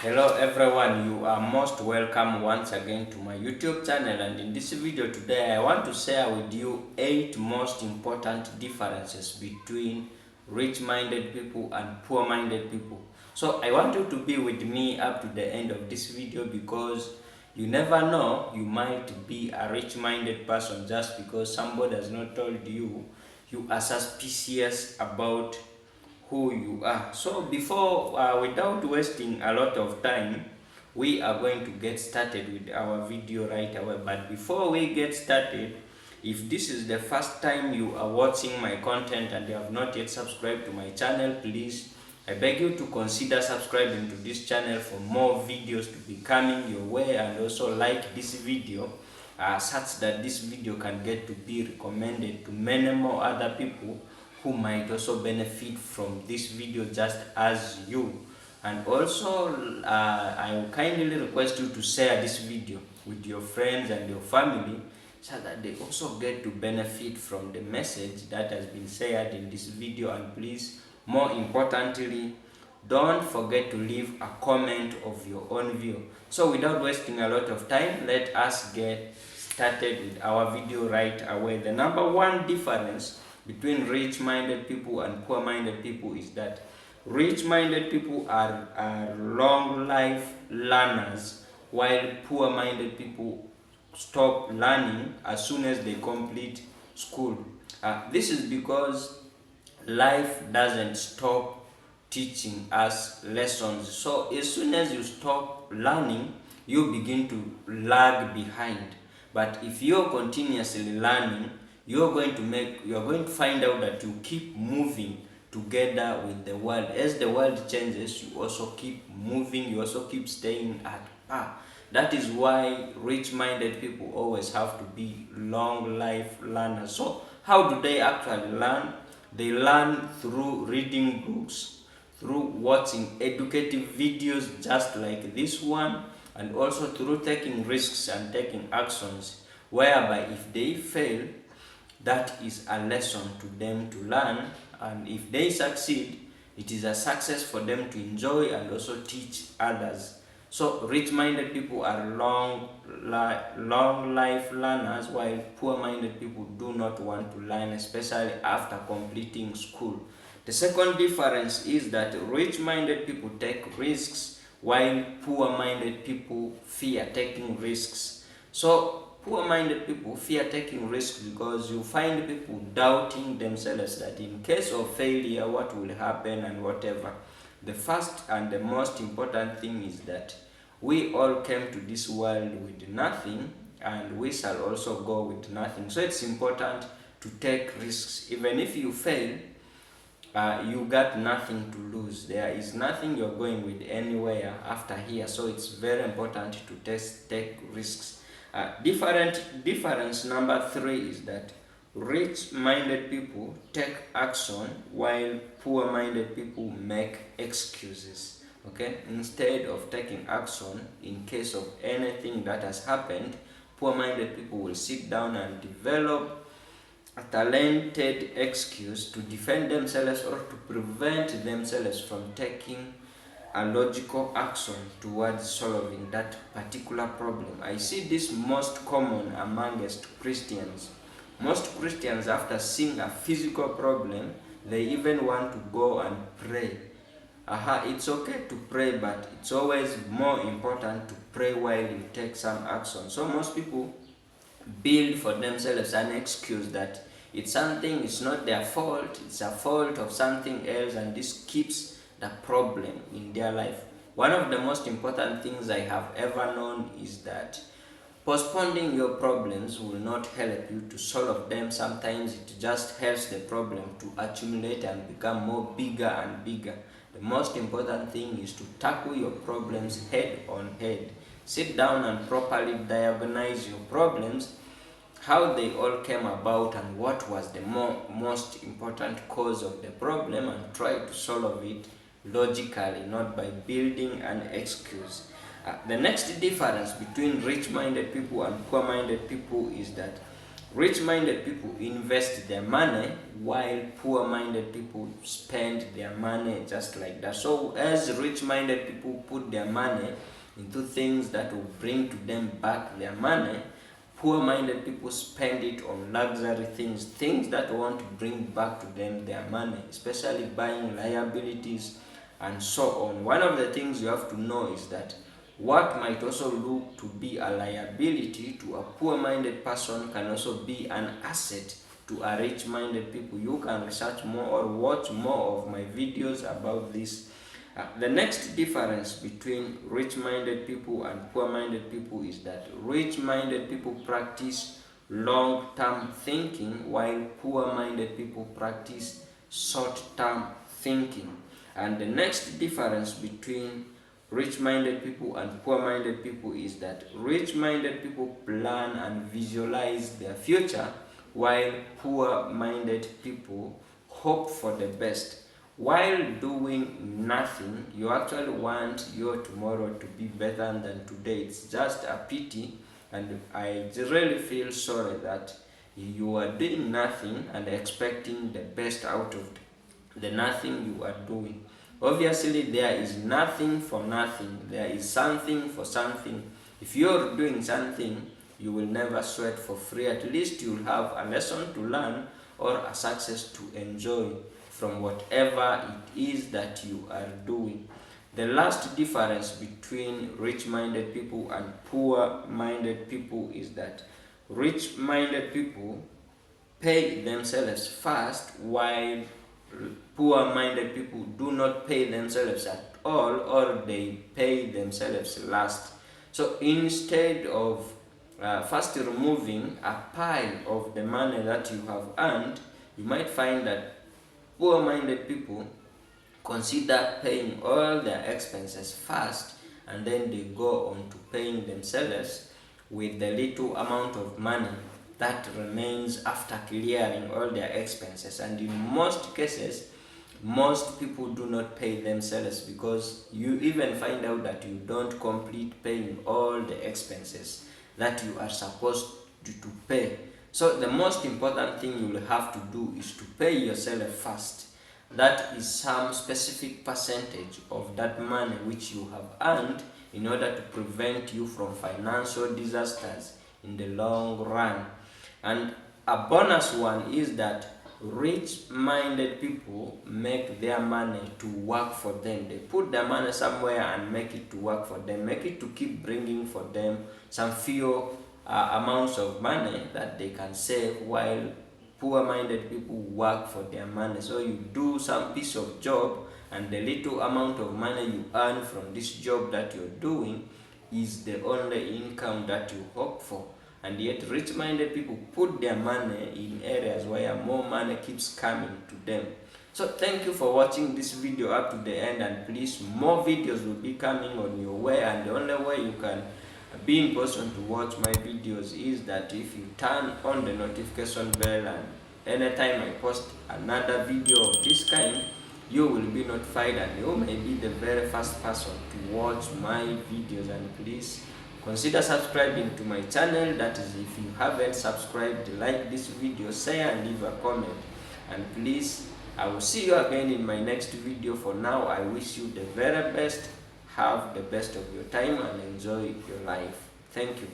Hello everyone, you are most welcome once again to my YouTube channel, and in this video today I want to share with you 8 most important differences between rich-minded people and poor-minded people. So I want you to be with me up to the end of this video because you never know, you might be a rich-minded person just because somebody has not told you you are suspicious about who you are. So before, without wasting a lot of time, we are going to get started with our video right away. But before we get started, if this is the first time you are watching my content and you have not yet subscribed to my channel, please, I beg you to consider subscribing to this channel for more videos to be coming your way, and also like this video such that this video can get to be recommended to many more other people who might also benefit from this video just as you. And also I will kindly request you to share this video with your friends and your family so that they also get to benefit from the message that has been shared in this video. And please, more importantly, don't forget to leave a comment of your own view. So without wasting a lot of time, let us get started with our video right away. The number one difference between rich-minded people and poor-minded people is that rich-minded people are long life learners, while poor-minded people stop learning as soon as they complete school. This is because life doesn't stop teaching us lessons. So as soon as you stop learning, you begin to lag behind. But if you're continuously learning, you're going to find out that you keep moving together with the world. As the world changes, you also keep moving, you also keep staying at par. That is why rich-minded people always have to be long life learners. So how do they actually learn? They learn through reading books, through watching educative videos just like this one, and also through taking risks and taking actions, whereby if they fail, that is a lesson to them to learn, and if they succeed, it is a success for them to enjoy and also teach others. So rich-minded people are long life learners, while poor-minded people do not want to learn, especially after completing school. The second difference is that rich-minded people take risks, while poor-minded people fear taking risks. So poor-minded people fear taking risks because you find people doubting themselves that in case of failure, what will happen and whatever. The first and the most important thing is that we all came to this world with nothing, and we shall also go with nothing. So it's important to take risks. Even if you fail, you got nothing to lose. There is nothing you're going with anywhere after here. So it's very important to take risks. Difference number 3 is that rich-minded people take action, while poor-minded people make excuses. Okay, instead of taking action in case of anything that has happened, poor-minded people will sit down and develop a talented excuse to defend themselves or to prevent themselves from taking a logical action towards solving that particular problem. I see this most common amongst Christians. Most Christians, after seeing a physical problem, they even want to go and pray. It's okay to pray, but it's always more important to pray while you take some action. So most people build for themselves an excuse that it's not their fault, it's a fault of something else, and this keeps the problem in their life. One of the most important things I have ever known is that postponing your problems will not help you to solve them. Sometimes it just helps the problem to accumulate and become more bigger and bigger. The most important thing is to tackle your problems head on head. Sit down and properly diagnose your problems, how they all came about and what was the most important cause of the problem, and try to solve it logically, not by building an excuse. The next difference between rich-minded people and poor-minded people is that Rich-minded people invest their money, while poor-minded people spend their money just like that. So as rich-minded people put their money into things that will bring to them back their money, poor-minded people spend it on luxury things, things that won't bring back to them their money, especially buying liabilities and so on. One of the things you have to know is that what might also look to be a liability to a poor-minded person can also be an asset to a rich-minded people. You can research more or watch more of my videos about this. The next difference between rich-minded people and poor-minded people is that rich-minded people practice long-term thinking, while poor-minded people practice short-term thinking. And the next difference between rich-minded people and poor-minded people is that rich-minded people plan and visualize their future, while poor-minded people hope for the best. While doing nothing, you actually want your tomorrow to be better than today. It's just a pity, and I really feel sorry that you are doing nothing and expecting the best out of the nothing you are doing. Obviously, there is nothing for nothing. There is something for something. If you're doing something, you will never sweat for free. At least you'll have a lesson to learn or a success to enjoy from whatever it is that you are doing. The last difference between rich-minded people and poor-minded people is that rich-minded people pay themselves first, while poor-minded people do not pay themselves at all, or they pay themselves last. So instead of first removing a pile of the money that you have earned, you might find that poor-minded people consider paying all their expenses first, and then they go on to paying themselves with the little amount of money that remains after clearing all their expenses. And in most cases, most people do not pay themselves, because you even find out that you don't complete paying all the expenses that you are supposed to pay. So the most important thing you will have to do is to pay yourself first. That is some specific percentage of that money which you have earned, in order to prevent you from financial disasters in the long run. And a bonus one is that rich-minded people make their money to work for them. They put their money somewhere and make it to work for them, make it to keep bringing for them some few amounts of money that they can save, while poor-minded people work for their money. So you do some piece of job, and the little amount of money you earn from this job that you're doing is the only income that you hope for. And yet rich-minded people put their money in areas where more money keeps coming to them. So thank you for watching this video up to the end, and please, more videos will be coming on your way. And the only way you can be in person to watch my videos is that if you turn on the notification bell, and anytime I post another video of this kind, you will be notified, and you may be the very first person to watch my videos. And please consider subscribing to my channel. That is, if you haven't subscribed, like this video, share and leave a comment. And please, I will see you again in my next video. For now, I wish you the very best. Have the best of your time and enjoy your life. Thank you.